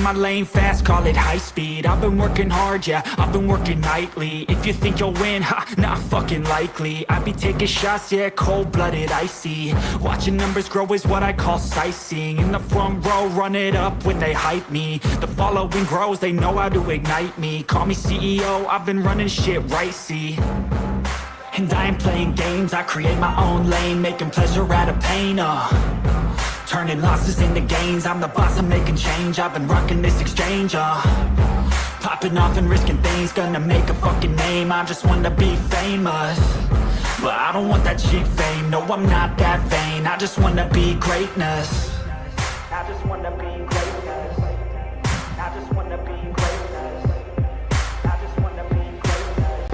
my lane fast, call it high speed. I've been working hard, yeah, I've been working nightly. If you think you'll win, ha, not fucking likely. I be taking shots, yeah, cold-blooded, icy. Watching numbers grow is what I call sightseeing. In the front row, run it up when they hype me. The following grows, they know how to ignite me. Call me CEO, I've been running shit right, see. And I ain't playing games, I create my own lane, making pleasure out of pain, turning losses into gains, I'm the boss, I'm making change. I've been rocking this exchange, popping off and risking things, gonna make a fucking name. I just wanna be famous, but I don't want that cheap fame. No, I'm not that vain, I just wanna be greatness. I just wanna be greatness. I just wanna be greatness. I just wanna be greatness.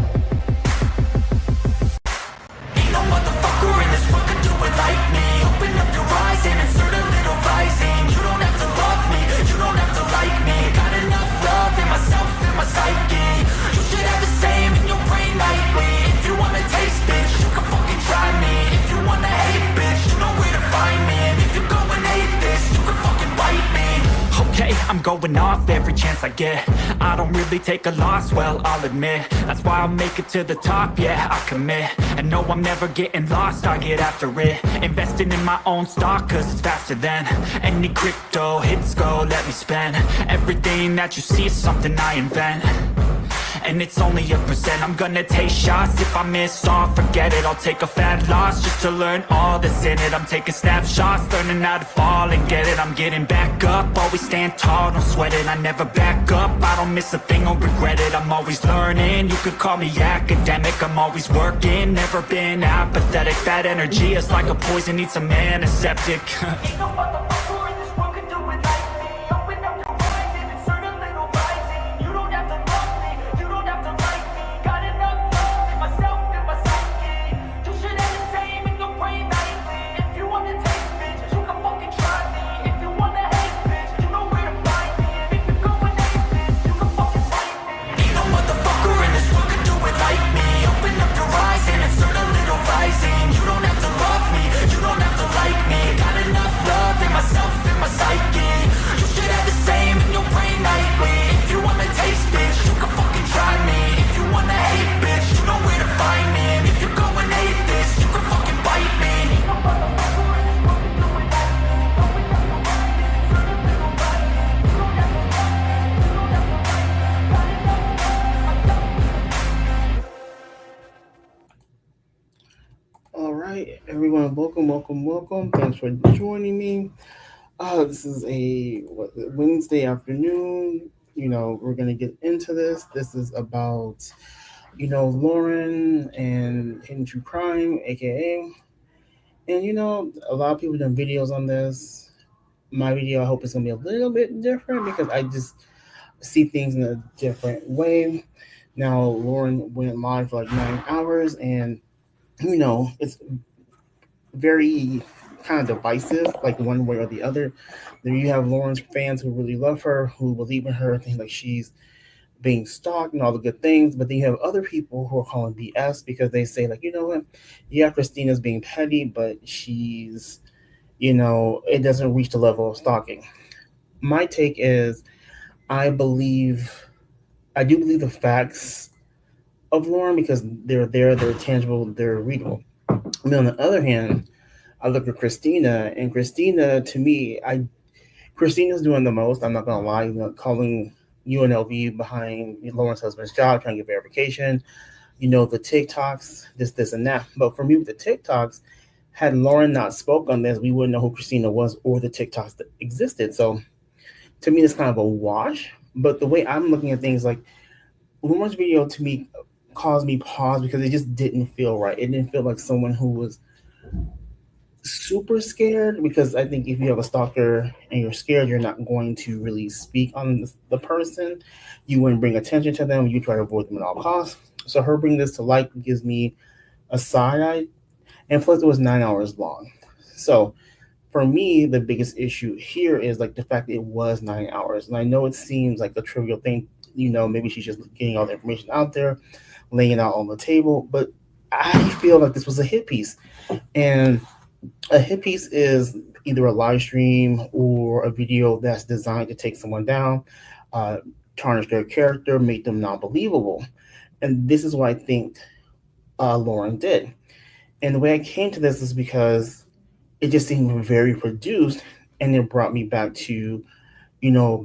Ain't no motherfucker in this world can do it like me. Open up your eyes and insert a little rising. You don't have to love me, you don't have to like me. Got enough love in myself, in my psyche. You should have the same in your brain nightly. If you wanna taste, bitch, you can fucking try me. If you wanna hate, bitch, you know where to find me. And if you go and hate this, you can fucking bite me. Okay, I'm going off every chance I get. I don't really take a loss, well, I'll admit. That's why I'll make it to the top, yeah, I commit. And no, I'm never getting lost, I get after it. Investing in my own stock, cause it's faster than any crypto hits go, let me spend. Everything that you see is something I invent. And it's only a percent. I'm gonna take shots. If I miss all, forget it. I'll take a fat loss just to learn all that's in it. I'm taking snapshots, learning how to fall and get it. I'm getting back up, always stand tall, don't sweat it. I never back up, I don't miss a thing or regret it. I'm always learning, you could call me academic. I'm always working, never been apathetic. That energy is like a poison, needs some antiseptic. Ain't no motherfucker in this world can do it like me. Open up your eyes and insert a little rising. You don't have to love me, you don't have to like me. Got enough love in myself, in my psyche. You should have the same in your brain nightly. If you wanna taste, bitch, you can fucking try me. If you wanna hate, bitch, you know where to find me. And if you go and hate this, you can fucking fight me. Ain't no motherfucker in this world can do it like me. Open up your eyes and insert a little rising. You don't have to love me, you don't have to like me. Got enough love in myself, in my psyche. You should have the same in your brain nightly. If you wanna taste, bitch, you can fucking try me. If you wanna hate, bitch, you know where to find me. And if you go and hate this, you can fucking bite me. All right, everyone, welcome. Thanks for joining me. This is a Wednesday afternoon. We're gonna get into this. This is about, Lauren and hidden true crime, aka, and a lot of people done videos on this. My video, I hope it's gonna be a little bit different because I just see things in a different way. Now, Lauren went live for like 9 hours, and it's very kind of divisive, like one way or the other. Then you have Lauren's fans who really love her, who believe in her, think like she's being stalked and all the good things. But then you have other people who are calling BS because they say, like, you know what, yeah, Christina's being petty, but she's, it doesn't reach the level of stalking. My take is I do believe the facts of Lauren because they're there, they're tangible, they're readable. And on the other hand, I look at Christina, and Christina, to me, Christina's doing the most. I'm not gonna lie, calling UNLV behind Lauren's husband's job, trying to get verification. The TikToks, this, and that. But for me, with the TikToks, had Lauren not spoke on this, we wouldn't know who Christina was or the TikToks that existed. So to me, it's kind of a wash. But the way I'm looking at things, like Lauren's video, to me, caused me pause because it just didn't feel right. It didn't feel like someone who was super scared, because I think if you have a stalker and you're scared, you're not going to really speak on the person. You wouldn't bring attention to them. You try to avoid them at all costs. So her bringing this to light gives me a side eye. And plus, it was 9 hours long. So for me, the biggest issue here is like the fact that it was 9 hours. And I know it seems like a trivial thing. Maybe she's just getting all the information out there, laying it out on the table. But I feel like this was a hit piece. And A hit piece is either a live stream or a video that's designed to take someone down, uh, tarnish their character, make them non believable. And this is what I think Lauren did. And the way I came to this is because it just seemed very produced, and it brought me back to,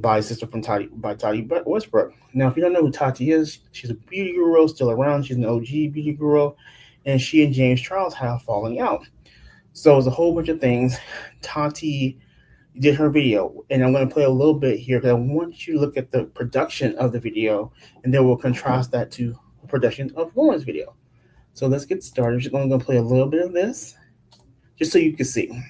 by Sister from Tati, by Tati Westbrook. Now, if you don't know who Tati is, she's a beauty guru, still around. She's an OG beauty guru, and she and James Charles have falling out. So it was a whole bunch of things. Tati did her video, and I'm going to play a little bit here because I want you to look at the production of the video, and then we'll contrast that to the production of Lauren's video. So let's get started. I'm just going to play a little bit of this, just so you can see.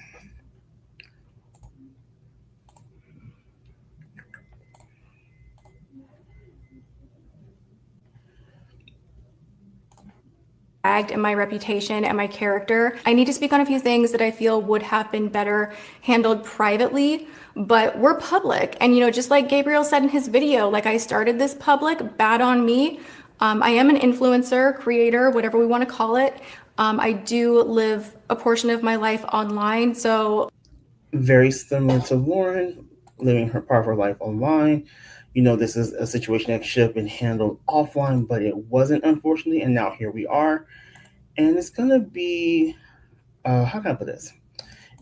And my reputation and my character. I need to speak on a few things that I feel would have been better handled privately, but we're public. And just like Gabriel said in his video, like I started this public, bad on me. I am an influencer, creator, whatever we want to call it. I do live a portion of my life online, so. Very similar to Lauren, living her part of her life online. This is a situation that should have been handled offline, but it wasn't, unfortunately. And now here we are. And it's going to be, how can I put this?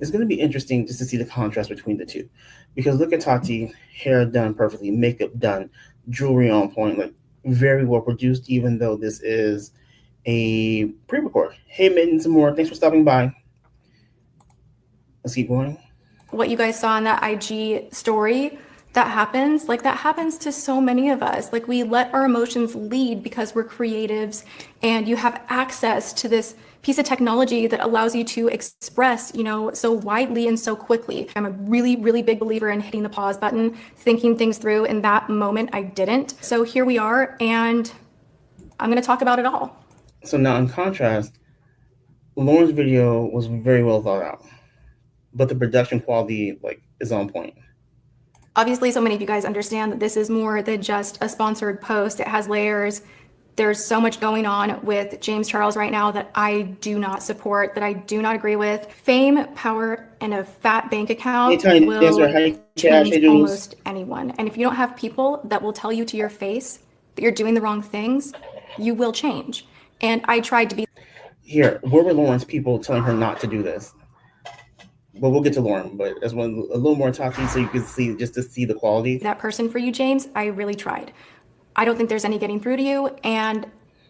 It's going to be interesting just to see the contrast between the two. Because look at Tati, hair done perfectly, makeup done, jewelry on point, like very well produced, even though this is a pre-record. Hey, Mitten, some more. Thanks for stopping by. Let's keep going. What you guys saw in that IG story, that happens to so many of us. Like we let our emotions lead because we're creatives, and you have access to this piece of technology that allows you to express, so widely and so quickly. I'm a really, really big believer in hitting the pause button, thinking things through. In that moment, I didn't. So here we are, and I'm going to talk about it all. So now, in contrast, Lauren's video was very well thought out, but the production quality, is on point. Obviously, so many of you guys understand that this is more than just a sponsored post. It has layers. There's so much going on with James Charles right now that I do not support, that I do not agree with. Fame, power, and a fat bank account will change almost anyone. And if you don't have people that will tell you to your face that you're doing the wrong things, you will change. And I tried to be. Here, where were Lauren's people telling her not to do this? But we'll get to Lauren, but as one a little more Tati, so you can see, just to see the quality. That person for you, James, I really tried. I don't think there's any getting through to you, and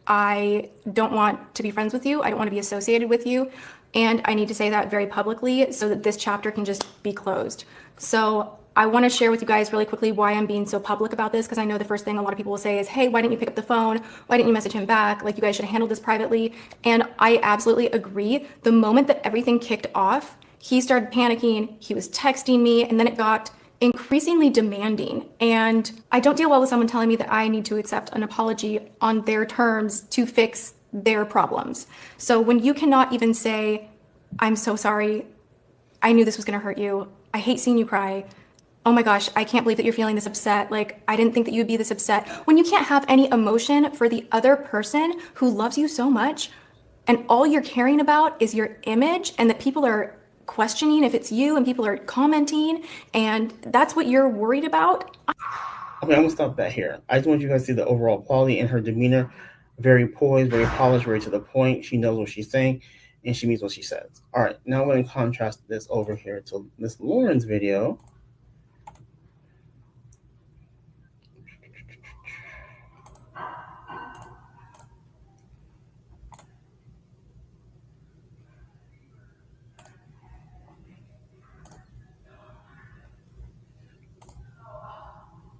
I don't want to be friends with you. I don't want to be associated with you, and I need to say that very publicly so that this chapter can just be closed. So I want to share with you guys really quickly why I'm being so public about this, because I know the first thing a lot of people will say is, hey, why didn't you pick up the phone? Why didn't you message him back? Like, you guys should have handled this privately. And I absolutely agree. The moment that everything kicked off, he started panicking, he was texting me, and then it got increasingly demanding. And I don't deal well with someone telling me that I need to accept an apology on their terms to fix their problems. So when you cannot even say, I'm so sorry, I knew this was gonna hurt you, I hate seeing you cry, oh my gosh, I can't believe that you're feeling this upset, like I didn't think that you'd be this upset. When you can't have any emotion for the other person who loves you so much, and all you're caring about is your image, and that people are questioning if it's you, and people are commenting, and that's what you're worried about. Okay, I'm gonna stop that here. I just want you guys to see the overall quality in her demeanor. Very poised, very polished, very to the point. She knows what she's saying, and she means what she says. All right, now I'm going to contrast this over here to Miss Lauren's video.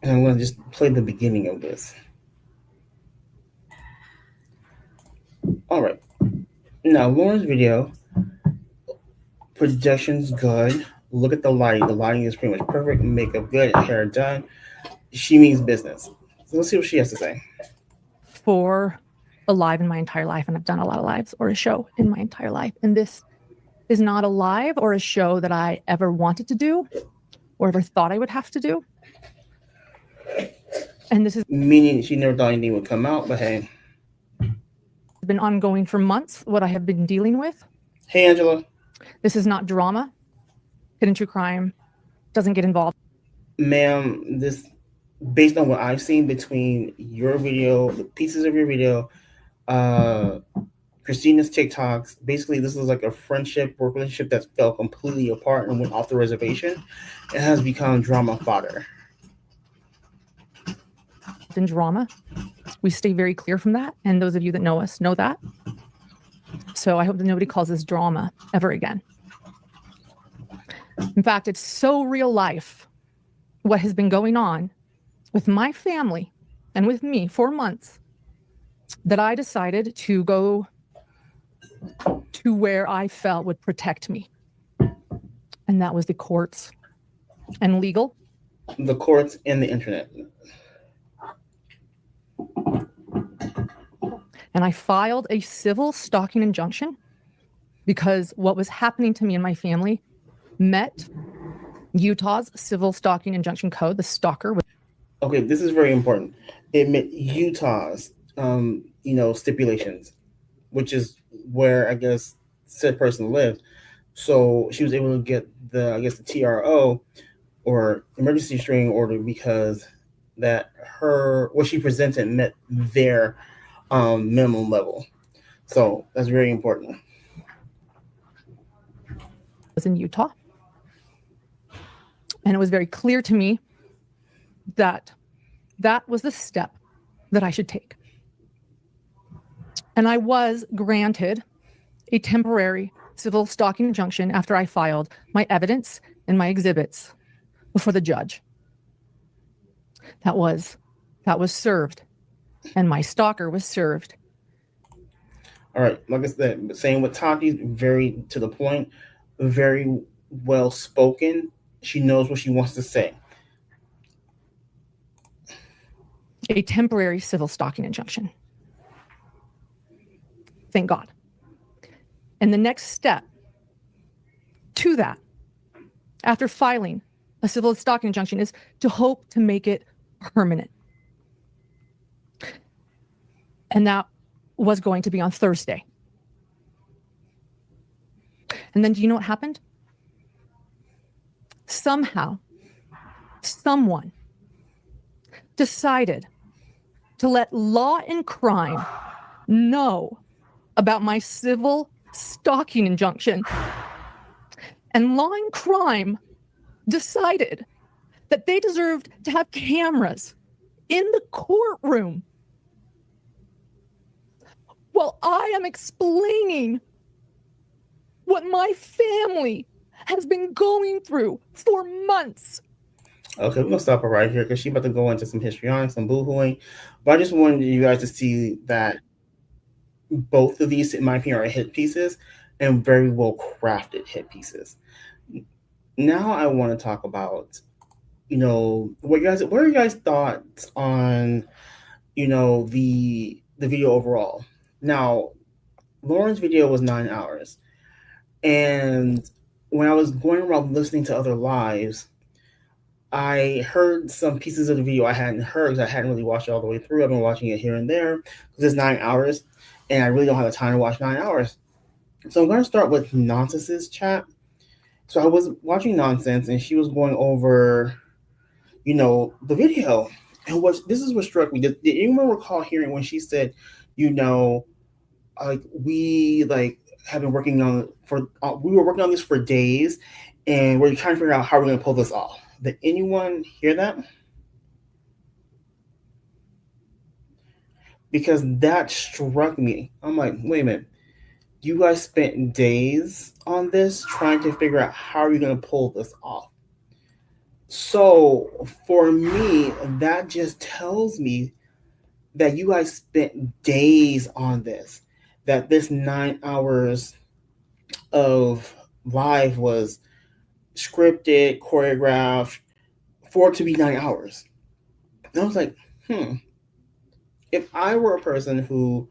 And I'm going to just play the beginning of this. All right. Now, Lauren's video, projection's good. Look at the lighting. The lighting is pretty much perfect. Makeup good. Hair done. She means business. So let's see what she has to say. For a live in my entire life, and I've done a lot of lives, or a show in my entire life. And this is not a live or a show that I ever wanted to do or ever thought I would have to do. And this is meaning she never thought anything would come out, but hey. Been ongoing for months, what I have been dealing with. Hey, Angela. This is not drama. Hidden true crime doesn't get involved. Ma'am, this, based on what I've seen between your video, the pieces of your video, Christina's TikToks, basically this is like a friendship, work relationship that's fell completely apart and went off the reservation. It has become drama fodder. In drama, we stay very clear from that, and those of you that know us know that. So I hope that nobody calls this drama ever again. In fact, it's so real life what has been going on with my family and with me for months that I decided to go to where I felt would protect me. And that was the courts and legal. The courts and the internet. And I filed a civil stalking injunction because what was happening to me and my family met Utah's civil stalking injunction code. The stalker was. Okay, this is very important. It met Utah's, stipulations, which is where I guess said person lived. So she was able to get the TRO or emergency restraining order because that what she presented met their minimum level. So that's very important. Was in Utah. And it was very clear to me that that was the step that I should take. And I was granted a temporary civil stalking injunction after I filed my evidence and my exhibits before the judge. That was served, and my stalker was served. All right, like I said, same with Tati, very to the point, very well spoken. She knows what she wants to say. A temporary civil stalking injunction. Thank God. And the next step to that, after filing a civil stalking injunction, is to hope to make it permanent. And that was going to be on Thursday. And then do you know what happened? Somehow, someone decided to let Law and Crime know about my civil stalking injunction. And Law and Crime decided that they deserved to have cameras in the courtroom while I am explaining what my family has been going through for months. Okay, we're gonna stop her right here because she's about to go into some histrionics, some boohooing. But I just wanted you guys to see that both of these, in my opinion, are hit pieces and very well crafted hit pieces. Now I want to talk about, what are you guys' thoughts on, the video overall? Now, Lauren's video was 9 hours. And when I was going around listening to other lives, I heard some pieces of the video I hadn't heard because I hadn't really watched it all the way through. I've been watching it here and there because it's 9 hours, and I really don't have the time to watch 9 hours. So I'm going to start with Nonsense's chat. So I was watching Nonsense, and she was going over, the video. And this is what struck me. Did anyone recall hearing when she said, we have been working on we were working on this for days, and we're trying to figure out how we're going to pull this off. Did anyone hear that? Because that struck me. I'm like, wait a minute. You guys spent days on this trying to figure out how are you going to pull this off. So for me, that just tells me that you guys spent days on this. That this 9 hours of live was scripted, choreographed for it to be 9 hours. And I was like, if I were a person who,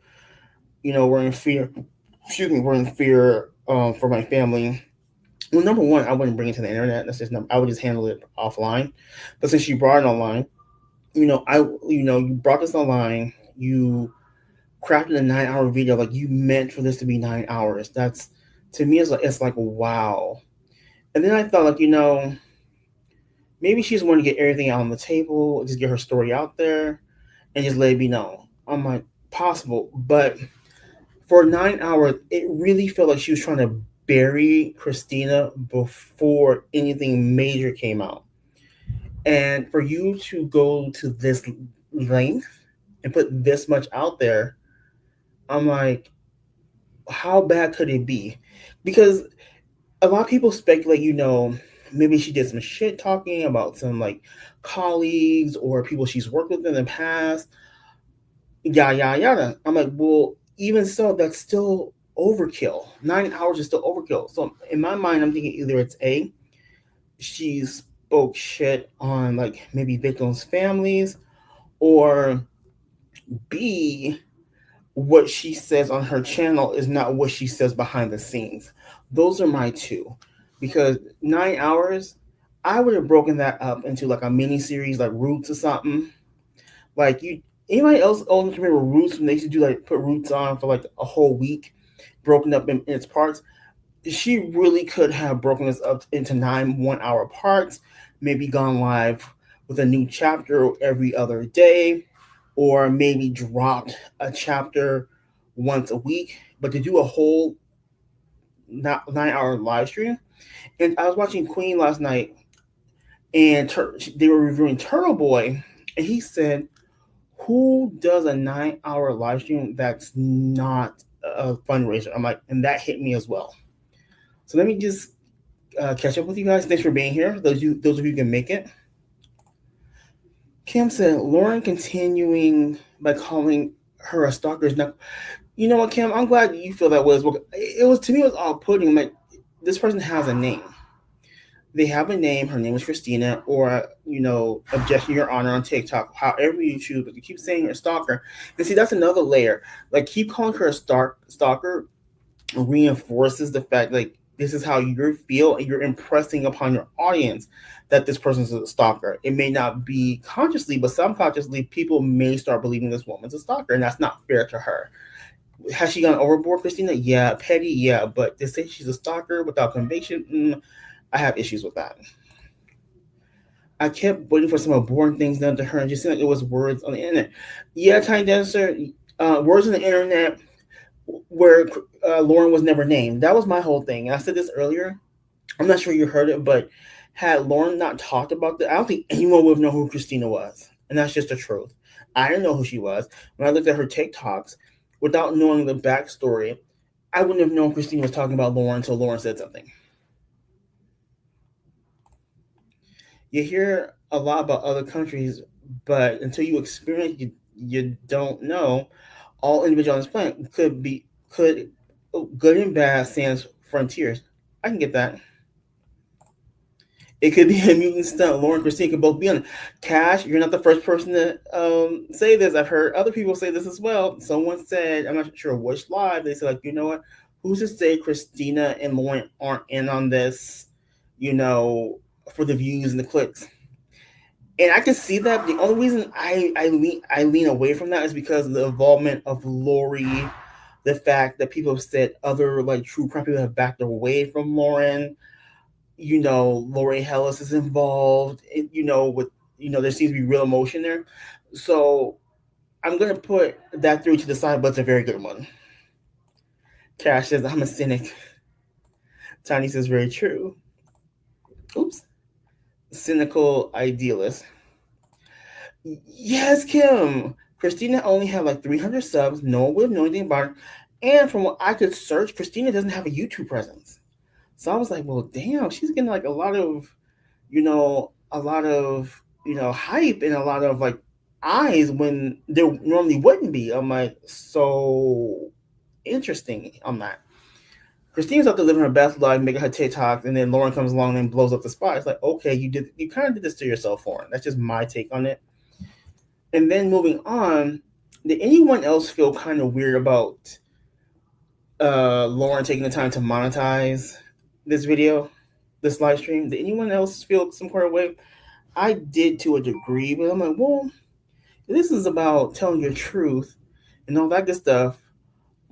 were in fear for my family, well, number one, I wouldn't bring it to the internet. That's just I would just handle it offline. But since you brought it online, you brought this online, you crafted a 9 hour video, like you meant for this to be 9 hours. That's to me it's like wow. And then I thought like maybe she just wanted to get everything out on the table, just get her story out there, and just let it be known. I'm like possible, but for 9 hours, it really felt like she was trying to bury Christina before anything major came out. And for you to go to this length and put this much out there, I'm like, how bad could it be? Because a lot of people speculate, maybe she did some shit talking about some like colleagues or people she's worked with in the past, yada yada yada. I'm like, well, even so, that's still overkill. 9 hours is still overkill. So in my mind, I'm thinking either it's A, she spoke shit on like maybe victims' families, or B, what she says on her channel is not what she says behind the scenes. Those are my two. Because 9 hours, I would have broken that up into like a mini series like Roots or something. Like anybody else can remember Roots when they used to do like put Roots on for like a whole week, broken up in its parts. She really could have broken this up into 9 1 hour parts, maybe gone live with a new chapter every other day, or maybe dropped a chapter once a week. But to do a whole 9 hour live stream, and I was watching Queen last night, and they were reviewing Turtle Boy, and he said, "Who does a 9 hour live stream that's not a fundraiser?" I'm like, and that hit me as well. So let me just catch up with you guys. Thanks for being here. Those of you who can make it. Kim said, Lauren continuing by calling her a stalker is not. You know what, Kim? I'm glad you feel that way as well. It was, to me, it was all putting. Like, this person has a name. They have a name. Her name is Christina, or objection, Your Honor, on TikTok. However you choose, but you keep saying you're a stalker. And see, that's another layer. Like, keep calling her a stalker reinforces the fact, like, this is how you feel, and you're impressing upon your audience that this person is a stalker. It may not be consciously, but subconsciously, people may start believing this woman's a stalker, and that's not fair to her. Has she gone overboard, Christina? Yeah. Petty? Yeah. But to say she's a stalker without conviction, I have issues with that. I kept waiting for some boring things done to her, and just seemed like it was words on the internet. Yeah, Tiny Dancer, words on the internet where Lauren was never named. That was my whole thing. I said this earlier. I'm not sure you heard it, but had Lauren not talked about that, I don't think anyone would have known who Christina was. And that's just the truth. I didn't know who she was. When I looked at her TikToks, without knowing the backstory, I wouldn't have known Christina was talking about Lauren until Lauren said something. You hear a lot about other countries, but until you experience it, you don't know. All individuals on this planet could good and bad sans frontiers. I can get that. It could be a mutant stunt. Lauren and Christine could both be on it. Cash, you're not the first person to say this. I've heard other people say this as well. Someone said, I'm not sure which live, they said, like, you know what? Who's to say Christina and Lauren aren't in on this, for the views and the clicks? And I can see that. The only reason I lean away from that is because of the involvement of Lori, the fact that people have said other like true crime people have backed away from Lauren. Lori Hellis is involved. There seems to be real emotion there. So I'm gonna put that theory to the side, but it's a very good one. Cash says I'm a cynic. Tiny says very true. Oops. Cynical idealist. Yes, Kim. Christina only had like 300 subs. No one would have known anything about her. And from what I could search, Christina doesn't have a YouTube presence. So I was like, well, damn, she's getting like a lot of hype and a lot of like eyes when there normally wouldn't be. I'm like, so interesting on that. Christina's out there living her best life, making her TikToks, and then Lauren comes along and blows up the spot. It's like, okay, you kind of did this to yourself, Lauren. That's just my take on it. And then moving on, did anyone else feel kind of weird about Lauren taking the time to monetize this video, this live stream? Did anyone else feel some kind of way? I did to a degree, but I'm like, well, this is about telling your truth and all that good stuff.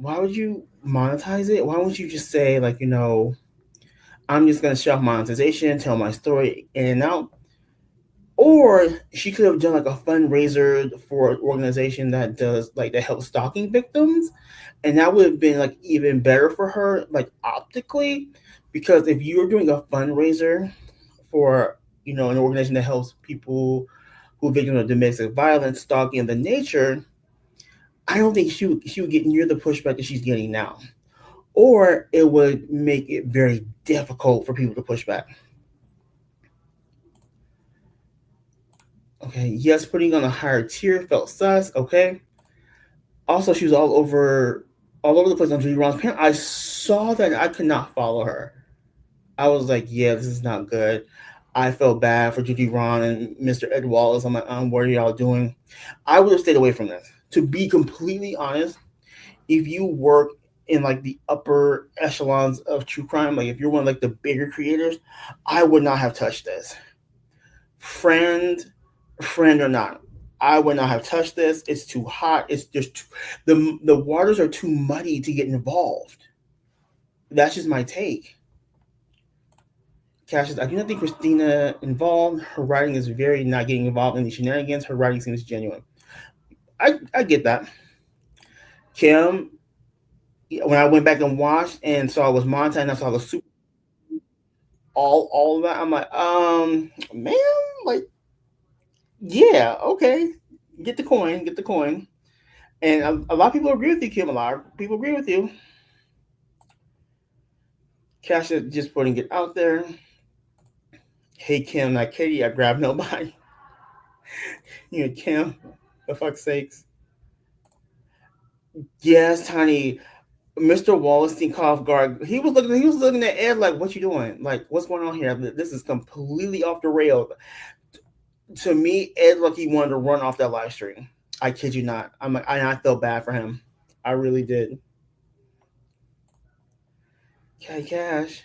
why would you monetize it? Why wouldn't you just say, like, I'm just going to shut off monetization, tell my story in and out? Or she could have done like a fundraiser for an organization that does like that helps stalking victims, and that would have been like even better for her, like optically, because if you're doing a fundraiser for an organization that helps people who are victims of domestic violence, stalking, and the nature, I don't think she would get near the pushback that she's getting now, or it would make it very difficult for people to push back. Okay, yes, putting on a higher tier felt sus. Okay. Also, she was all over the place on Judy Ron's page. I saw that I could not follow her. I was like, yeah, this is not good. I felt bad for Judy Ron and Mr. Ed Wallace. I'm like, what are y'all doing? I would have stayed away from this. To be completely honest, if you work in like the upper echelons of true crime, like if you're one of like the bigger creators, I would not have touched this. Friend or not, I would not have touched this. It's too hot. It's just the waters are too muddy to get involved. That's just my take. Cash says, I do not think Christina involved. Her writing is very not getting involved in the shenanigans. Her writing seems genuine. I get that. Kim, when I went back and watched and saw it was montage and I saw the super all of that, I'm like, man, like, yeah, okay. Get the coin. And a lot of people agree with you, Kim. A lot of people agree with you. Cash is just putting it out there. Hey, Kim, not Katie, I grabbed nobody. Kim, for fuck's sakes. Yes, Tiny. Mr. Wallenstein caught off guard. He was looking at Ed like, what you doing? Like, what's going on here? This is completely off the rails. To me, Ed looked he wanted to run off that live stream. I kid you not. I felt bad for him. I really did. Okay, Cash.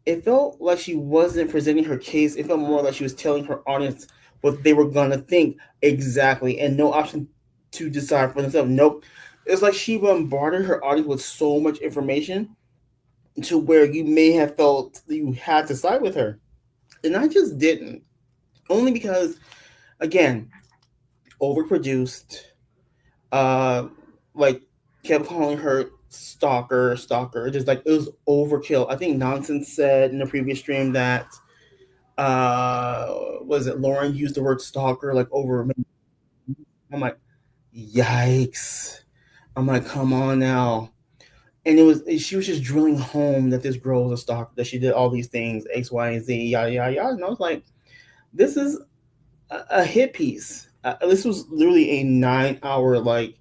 It felt like she wasn't presenting her case. It felt more like she was telling her audience what they were gonna think exactly, and no option to decide for themselves. Nope. It's like she bombarded her audience with so much information to where you may have felt you had to side with her. And I just didn't. Only because, again, overproduced, like kept calling her stalker. Just like it was overkill. I think Nonsense said in the previous stream that was it Lauren used the word stalker like over. I'm like, yikes. I'm like, come on now. And she was just drilling home that this girl was a stalker, that she did all these things, X, Y, and Z, yada yada yada. And I was like, this is a hit piece. This was literally a 9-hour like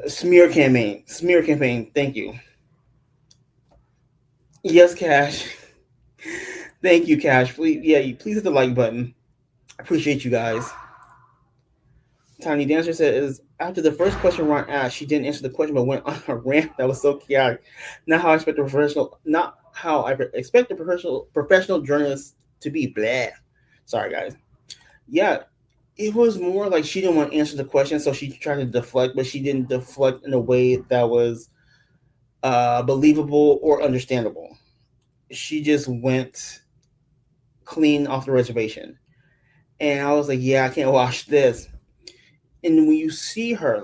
smear campaign. Thank you. Yes, Cash. Thank you, Cash. Please hit the like button. Appreciate you guys. Tiny Dancer says, after the first question Ron asked, she didn't answer the question but went on a rant that was so chaotic. Not how I expect a professional journalist to be. Blah. Sorry, guys. Yeah, it was more like she didn't want to answer the question, so she tried to deflect, but she didn't deflect in a way that was believable or understandable. She just went clean off the reservation. And I was like, yeah, I can't watch this. And when you see her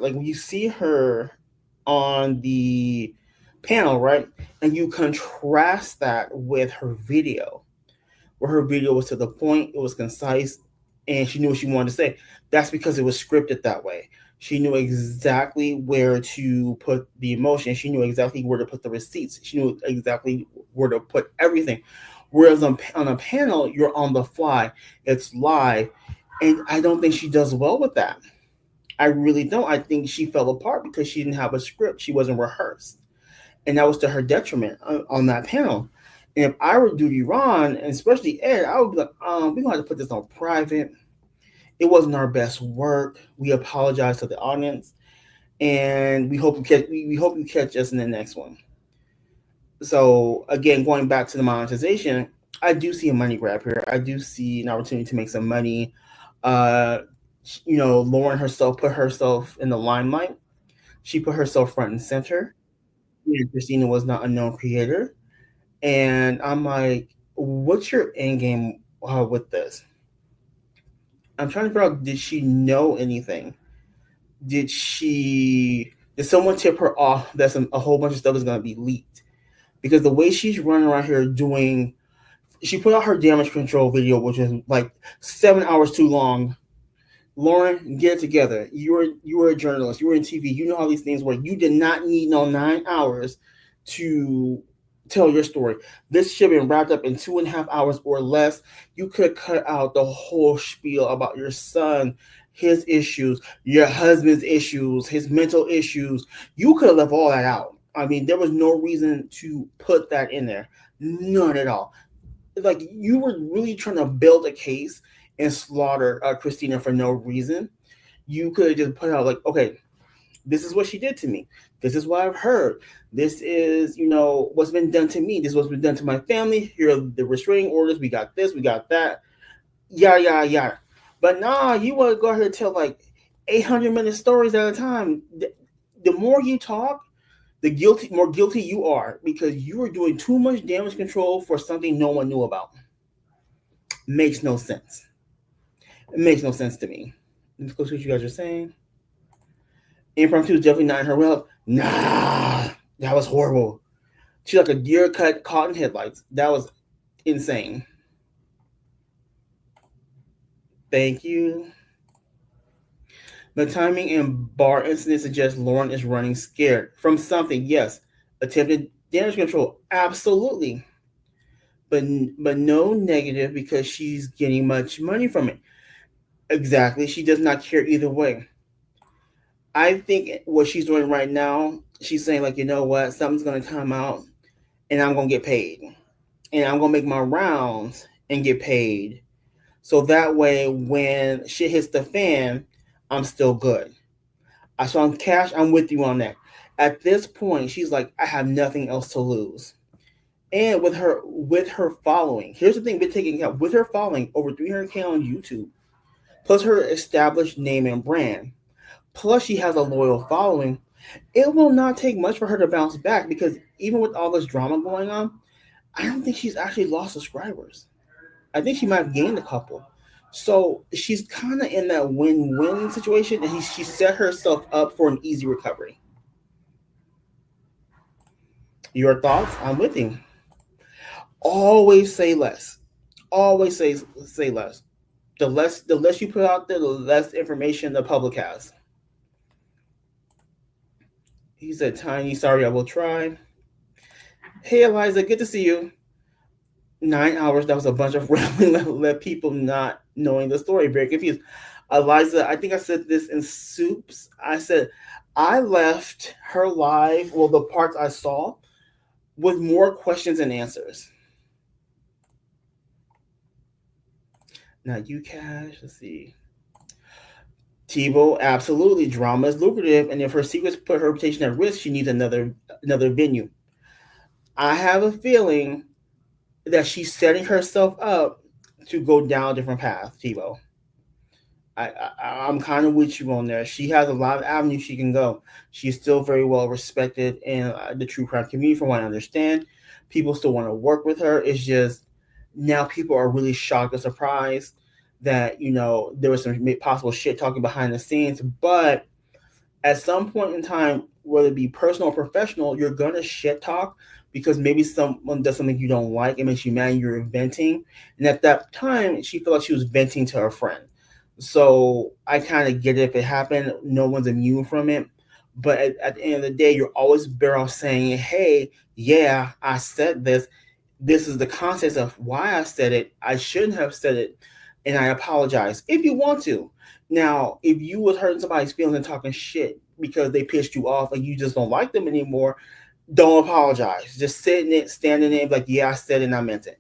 on the panel, right, and you contrast that with her video, where her video was to the point, it was concise, and she knew what she wanted to say. That's because it was scripted that way. She knew exactly where to put the emotion. She knew exactly where to put the receipts. She knew exactly where to put everything. Whereas on a panel, you're on the fly. It's live. And I don't think she does well with that. I really don't. I think she fell apart because she didn't have a script. She wasn't rehearsed. And that was to her detriment on that panel. And if I were Duty Ron, and especially Ed, I would be like, we're going to have to put this on private. It wasn't our best work. We apologize to the audience. And we hope you catch us in the next one. So, again, going back to the monetization, I do see a money grab here. I do see an opportunity to make some money. Lauren herself put herself in the limelight. She put herself front and center. And Christina was not a known creator. And I'm like, what's your end game with this? I'm trying to figure out, did she know anything? Did someone tip her off that a whole bunch of stuff is going to be leaked? Because the way she's running around here doing, she put out her damage control video, which is like 7 hours too long. Lauren, get it together. You were a journalist. You were in TV. You know how these things work. You did not need no 9 hours to tell your story. This should have been wrapped up in 2.5 hours or less. You could cut out the whole spiel about your son, his issues, your husband's issues, his mental issues. You could have left all that out. I mean, there was no reason to put that in there. None at all. Like, you were really trying to build a case and slaughter Christina for no reason. You could have just put out like, okay, this is what she did to me. This is what I've heard. This is, what's been done to me. This is what's been done to my family. Here are the restraining orders. We got this. We got that. Yada, yada, yada. But nah, you want to go ahead and tell like 800-minute stories at a time. The more you talk, the more guilty you are, because you are doing too much damage control for something no one knew about. Makes no sense. It makes no sense to me. Let's go see what you guys are saying. Impromptu is definitely not in her well. Nah, that was horrible. She's like a deer cut caught in headlights. That was insane. Thank you. The timing and bar incident suggests Lauren is running scared from something. Yes. Attempted damage control. Absolutely. But no negative, because she's getting much money from it. Exactly. She does not care either way. I think what she's doing right now, she's saying like, you know what, something's going to come out and I'm going to get paid. And I'm going to make my rounds and get paid. So that way, when shit hits the fan, I'm still good. I saw on Cash, I'm with you on that. At this point, she's like, I have nothing else to lose. And with her following, here's the thing we're taking account. With her following, over 300K on YouTube, plus her established name and brand, plus she has a loyal following, it will not take much for her to bounce back, because even with all this drama going on, I don't think she's actually lost subscribers. I think she might have gained a couple. So she's kind of in that win-win situation, and she set herself up for an easy recovery. Your thoughts? I'm with you. Always say less. Always say less. The less you put out there, the less information the public has. He said, Tiny, sorry, I will try. Hey, Eliza, good to see you. 9 hours, that was a bunch of rambling, let people not knowing the story. Very confused. Eliza, I think I said this in Soups. I said, I left her live, well, the parts I saw, with more questions than answers. Now, you Cash, let's see. Tebow, absolutely. Drama is lucrative, and if her secrets put her reputation at risk, she needs another venue. I have a feeling that she's setting herself up to go down a different path, Tebow. I'm kind of with you on there. She has a lot of avenues she can go. She's still very well respected in the true crime community, from what I understand. People still want to work with her. It's just now people are really shocked and surprised that, there was some possible shit talking behind the scenes. But at some point in time, whether it be personal or professional, you're going to shit talk because maybe someone does something you don't like. It makes you mad, you're venting. And at that time, she felt like she was venting to her friend. So I kind of get it. If it happened, no one's immune from it. But at the end of the day, you're always better off saying, hey, yeah, I said this. This is the context of why I said it. I shouldn't have said it. And I apologize if you want to. Now, if you was hurting somebody's feelings and talking shit because they pissed you off and you just don't like them anymore, don't apologize. Just sit in it, stand in it, like, yeah, I said it and I meant it.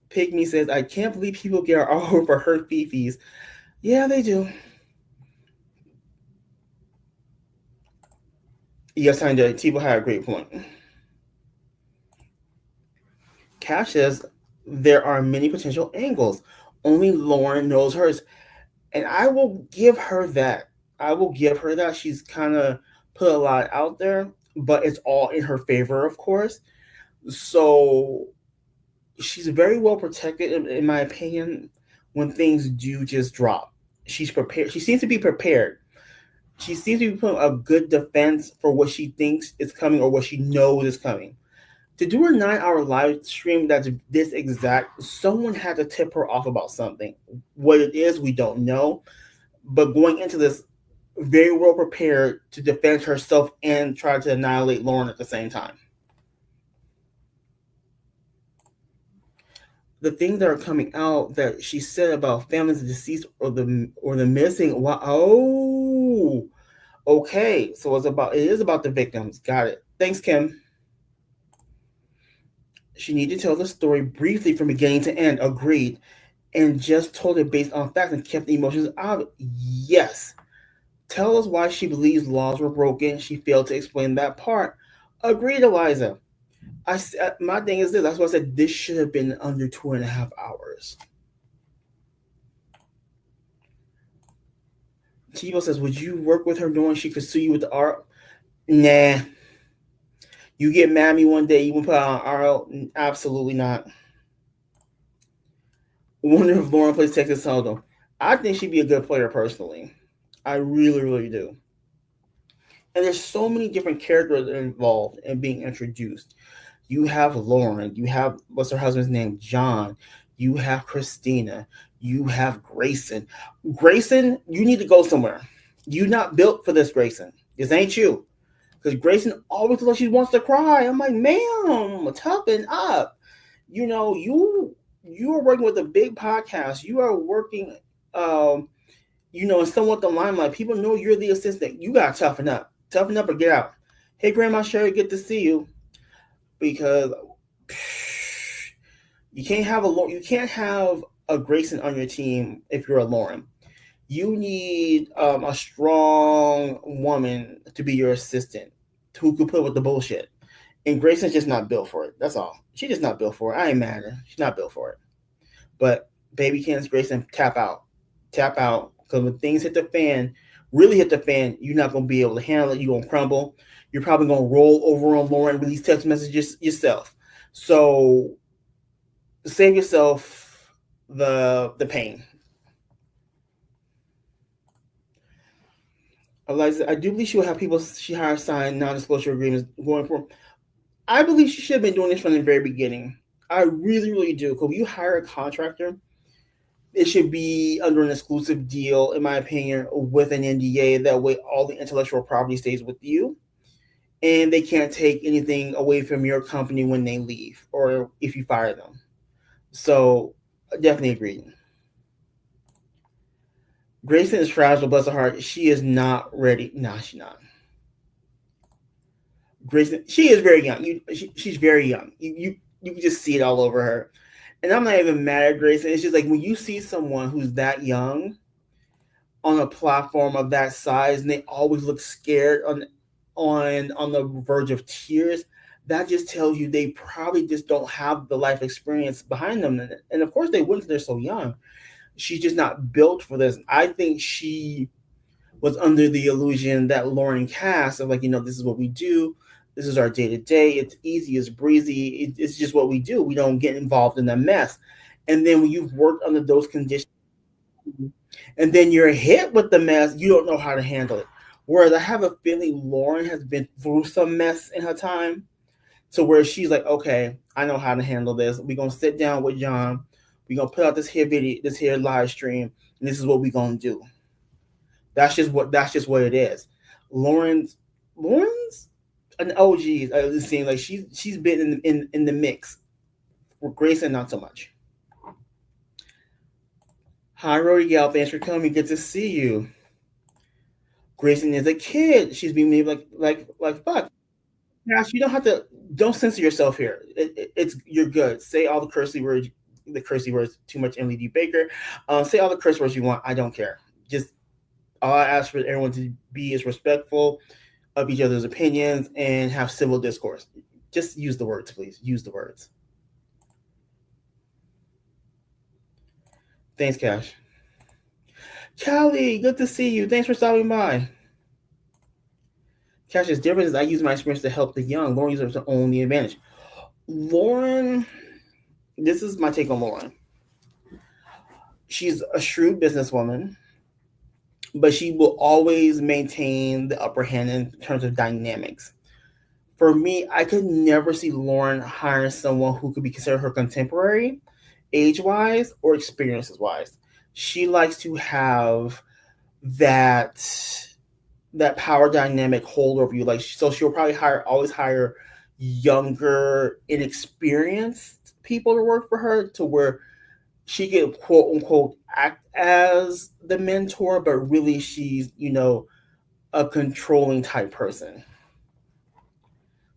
Pygmy says, I can't believe people get all over hurt fifis. Yeah, they do. Yes, I did. Tebow had a great point. Cash says, there are many potential angles. Only Lauren knows hers. And I will give her that. I will give her that. She's kind of put a lot out there, but it's all in her favor, of course. So she's very well protected, in my opinion, when things do just drop. She's prepared. She seems to be prepared. She seems to be putting a good defense for what she thinks is coming or what she knows is coming. To do her 9 hour live stream that's this exact, someone had to tip her off about something. What it is, we don't know. But going into this, very well prepared to defend herself and try to annihilate Lauren at the same time. The things that are coming out that she said about families of deceased or the missing. Wow. Oh, okay. So it is about the victims. Got it. Thanks, Kim. She needed to tell the story briefly from beginning to end. Agreed. And just told it based on facts and kept the emotions out. Yes. Tell us why she believes laws were broken. She failed to explain that part. Agreed, Eliza. My thing is this. That's why I said this should have been under 2.5 hours. Tebow says, "Would you work with her knowing she could sue you with the R?" Nah. You get mad at me one day, you won't put out an RL? Absolutely not. I wonder if Lauren plays Texas Hold'em. I think she'd be a good player personally. I really, really do. And there's so many different characters involved in being introduced. You have Lauren. You have, what's her husband's name? John. You have Christina. You have Grayson. Grayson, you need to go somewhere. You're not built for this, Grayson. This ain't you. Because Grayson always looks like she wants to cry. I'm like, ma'am, toughen up. You know, you are working with a big podcast. You are working, in somewhat the limelight. People know you're the assistant. You gotta toughen up. Toughen up or get out. Hey, Grandma Sherry, good to see you. Because you can't have a Grayson on your team if you're a Lauren. You need a strong woman to be your assistant who could put up with the bullshit. And Grayson's just not built for it. That's all. She's just not built for it. I ain't mad at her. She's not built for it. But baby Candace Grayson, tap out. Tap out. Because when things hit the fan, really hit the fan, you're not going to be able to handle it. You're going to crumble. You're probably going to roll over on Lauren and release text messages yourself. So save yourself the pain. Eliza, I do believe she will have people she hires sign non-disclosure agreements going forward. I believe she should have been doing this from the very beginning. I really, really do. Because when you hire a contractor, it should be under an exclusive deal, in my opinion, with an NDA. That way, all the intellectual property stays with you, and they can't take anything away from your company when they leave or if you fire them. So, I definitely agree. Grayson is fragile, bless her heart. She is not ready. No, she's not. Grayson, she is very young. She's very young. You can just see it all over her. And I'm not even mad at Grayson. It's just like when you see someone who's that young on a platform of that size, and they always look scared on the verge of tears, that just tells you they probably just don't have the life experience behind them. And of course they wouldn't, they're so young. She's just not built for this. I think she was under the illusion that Lauren cast of like, this is what we do. This is our day to day. It's easy, it's breezy. It's just what we do. We don't get involved in the mess. And then when you've worked under those conditions, and then you're hit with the mess, you don't know how to handle it. Whereas I have a feeling Lauren has been through some mess in her time, to where she's like, okay, I know how to handle this. We're gonna sit down with John. We're gonna put out this here video, this here live stream, and this is what we're gonna do. That's just what it is. Lauren's an OG. It seems like she's been in the mix. With Grayson, not so much. Hi, Rory Gal. Thanks for coming. Good to see you. Grayson is a kid. She's being made like fuck. Gosh, you don't have to. Don't censor yourself here. You're good. Say all the cursey words. The cursey words. Too much Emily D. Baker. Say all the curse words you want. I don't care. Just all I ask for everyone to be is respectful of each other's opinions and have civil discourse. Just use the words, please. Use the words. Thanks, Cash. Callie, good to see you. Thanks for stopping by. Cash's difference is I use my experience to help the young. Lauren uses her own the advantage. Lauren, this is my take on Lauren. She's a shrewd businesswoman, but she will always maintain the upper hand in terms of dynamics. For me, I could never see Lauren hiring someone who could be considered her contemporary, age wise or experiences wise. She likes to have that power dynamic hold over you. Like, so she'll probably always hire younger, inexperienced people to work for her, to where she can quote unquote act as the mentor, but really she's, a controlling type person.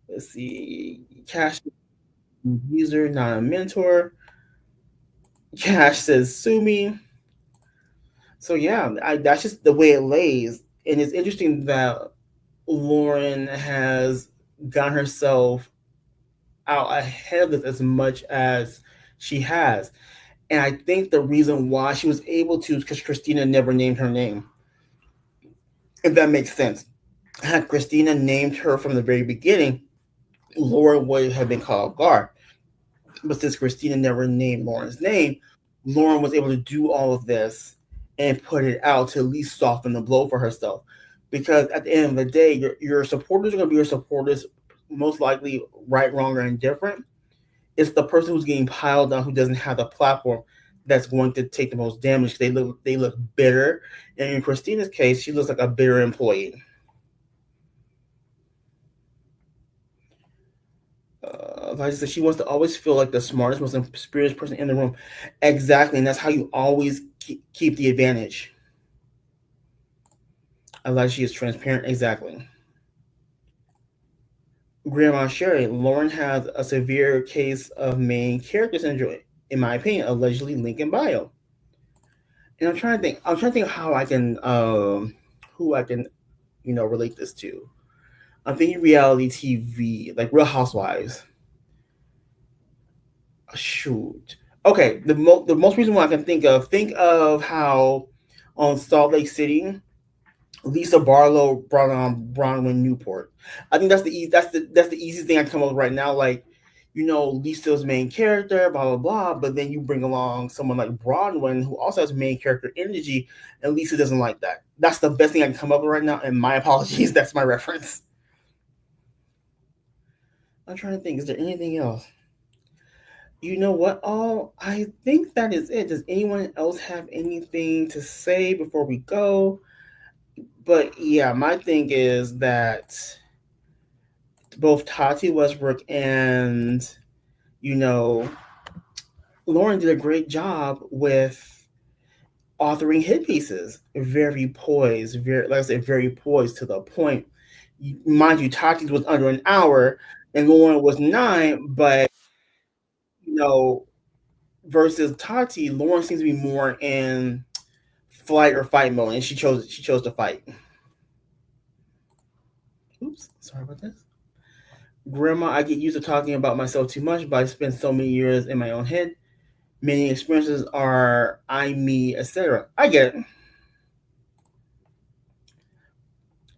Let's see. Cash user, not a mentor. Cash says sue me. So yeah, that's just the way it lays. And it's interesting that Lauren has gotten herself out ahead of this as much as she has. And I think the reason why she was able to is because Christina never named her name. If that makes sense. Had Christina named her from the very beginning, Lauren would have been caught off guard. But since Christina never named Lauren's name, Lauren was able to do all of this and put it out to at least soften the blow for herself. Because at the end of the day, your supporters are going to be your supporters, most likely right, wrong, or indifferent. It's the person who's getting piled on, who doesn't have the platform, that's going to take the most damage. They look bitter. And in Christina's case, she looks like a bitter employee. Like I said, she wants to always feel like the smartest, most experienced person in the room. Exactly, and that's how you always keep the advantage. I like she is transparent. Exactly. Grandma Sherry, Lauren has a severe case of main character syndrome, in my opinion, allegedly linked in bio. And I'm trying to think how I can, who I can, relate this to. I'm thinking reality TV, like Real Housewives. Shoot. Okay, the most recent one I can think of how on Salt Lake City, Lisa Barlow brought on Bronwyn Newport. I think that's the easiest thing I can come up with right now. Like, Lisa's main character, blah blah blah, but then you bring along someone like Bronwyn, who also has main character energy, and Lisa doesn't like that. That's the best thing I can come up with right now, and my apologies, that's my reference. I'm trying to think, is there anything else? You know what? I think that is it. Does anyone else have anything to say before we go? But yeah, my thing is that both Tati Westbrook and, Lauren did a great job with authoring hit pieces. Very poised, like I said, very poised to the point. Mind you, Tati's was under an hour and Lauren was 9, but versus Tati, Lauren seems to be more in flight or fight mode, and she chose to fight. Oops, sorry about this. Grandma, I get used to talking about myself too much, but I spent so many years in my own head. Many experiences are I, me, etc. I get it.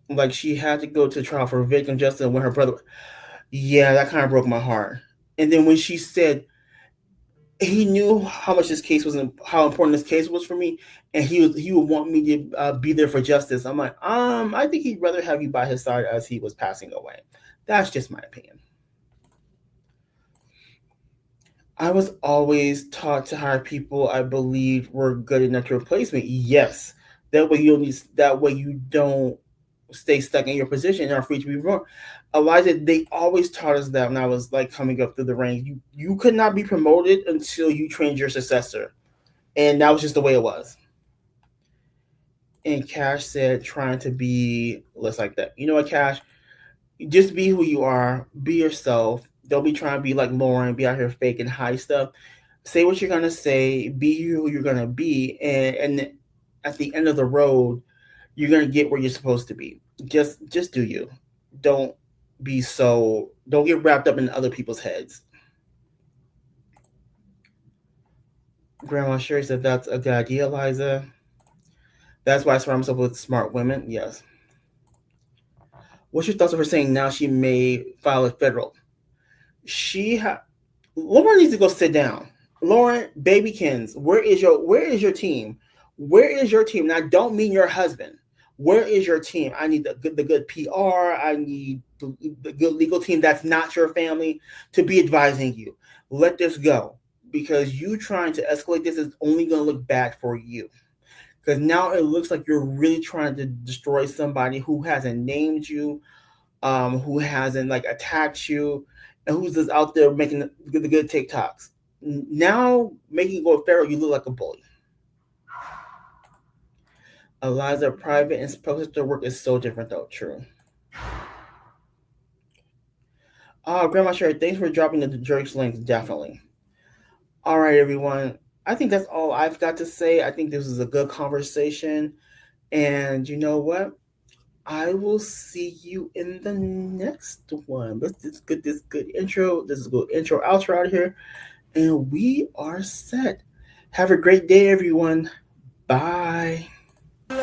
Like, she had to go to trial for victim justice when her brother. Yeah, that kind of broke my heart. And then when she said he knew how much this case was, how important this case was for me, and he would want me to be there for justice. I'm like, I think he'd rather have you by his side as he was passing away. That's just my opinion. I was always taught to hire people I believed were good enough to replace me. Yes, that way you don't stay stuck in your position and are free to be wrong. Eliza, they always taught us that when I was like coming up through the ranks. You could not be promoted until you trained your successor. And that was just the way it was. And Cash said, trying to be less like that. You know what, Cash? Just be who you are. Be yourself. Don't be trying to be like Lauren, be out here fake and hide stuff. Say what you're going to say. Be who you're going to be. And at the end of the road, you're going to get where you're supposed to be. Just do you. Don't get wrapped up in other people's heads. Grandma Sherry said that's a good idea, Liza. That's why I surround myself with smart women. Yes. What's your thoughts of her saying now she may file a federal? Lauren needs to go sit down. Lauren, Babykins, where is your team? Where is your team? And I don't mean your husband. Where is your team? I need the good PR. I need the good legal team that's not your family to be advising you. Let this go, because you trying to escalate this is only going to look bad for you. Because now it looks like you're really trying to destroy somebody who hasn't named you, who hasn't like attacked you, and who's just out there making the good TikToks. Now making it go feral, you look like a bully. Eliza, private and public work is so different though. True. Grandma Sherry, thanks for dropping the jerks links. Definitely. All right, everyone. I think that's all I've got to say. I think this is a good conversation. And you know what? I will see you in the next one. Let's get this good intro. This is a good intro outro out of here. And we are set. Have a great day, everyone. Bye. Ain't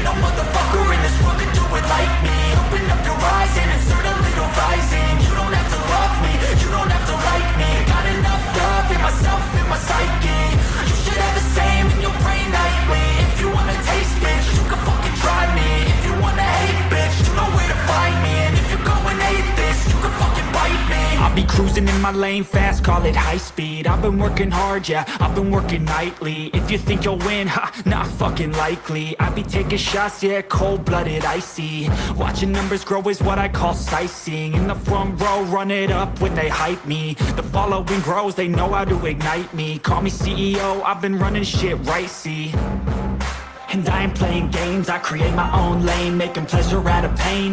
no motherfucker in this world can do it like me. Open up your eyes and insert a little rising. You don't have to love me, you don't have to like me. Got enough love in myself, in my psyche. You should have the same in your brain nightly. If you wanna taste, bitch, you can fucking try me. If you wanna hate, bitch, you know where to find me. And if you're going hate this, you can fucking bite me. I'll be cruising in my lane fast, call it high speed. I've been working hard, yeah, I've been working nightly. If you think you'll win, ha, not fucking likely. I be taking shots, yeah, cold-blooded, icy. Watching numbers grow is what I call sightseeing. In the front row, run it up when they hype me. The following grows, they know how to ignite me. Call me CEO, I've been running shit right, see. And I ain't playing games, I create my own lane, making pleasure out of pain,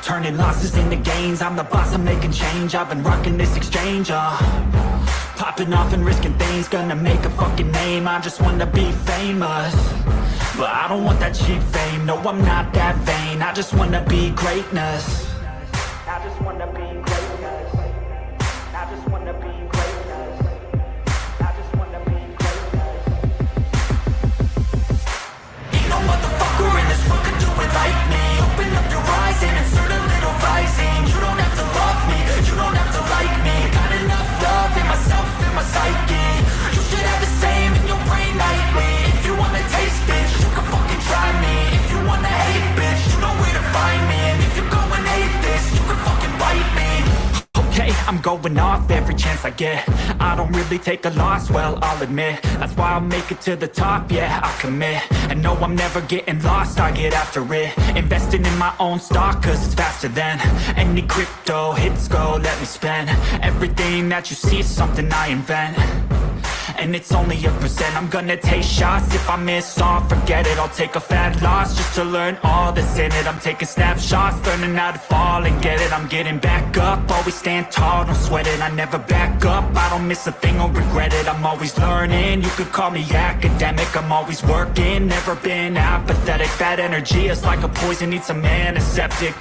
turning losses into gains, I'm the boss, I'm making change. I've been rocking this exchange, popping off and risking things, gonna make a fucking name. I just wanna be famous, but I don't want that cheap fame. No, I'm not that vain, I just wanna be greatness. I just wanna be greatness. I just wanna be greatness. I just wanna be greatness. Ain't no motherfucker in this world can do it like me. Open up your eyes and insert a little rising. You don't have to love me, you don't have to like me. Got enough love in myself, in my psyche. You should have the same in your brain nightly. If you wanna taste, bitch, you can fucking try me. If you wanna hate, bitch, you know where to find me. And if you're going hate this, you can fucking bite me. Okay, I'm going off every chance I get. I don't really take a loss, well, I'll admit. That's why I'll make it to the top, yeah, I'll commit. And no, I'm never getting lost, I get after it. Investing in my own stock, cause it's faster than any crypto hits go, let me spend. Everything that you see is something I invent. And it's only a percent. I'm gonna take shots. If I miss all, forget it. I'll take a fat loss just to learn all that's in it. I'm taking snapshots, learning how to fall and get it. I'm getting back up, always stand tall, don't sweat it. I never back up, I don't miss a thing or regret it. I'm always learning, you could call me academic. I'm always working, never been apathetic. That energy is like a poison, needs some antiseptic.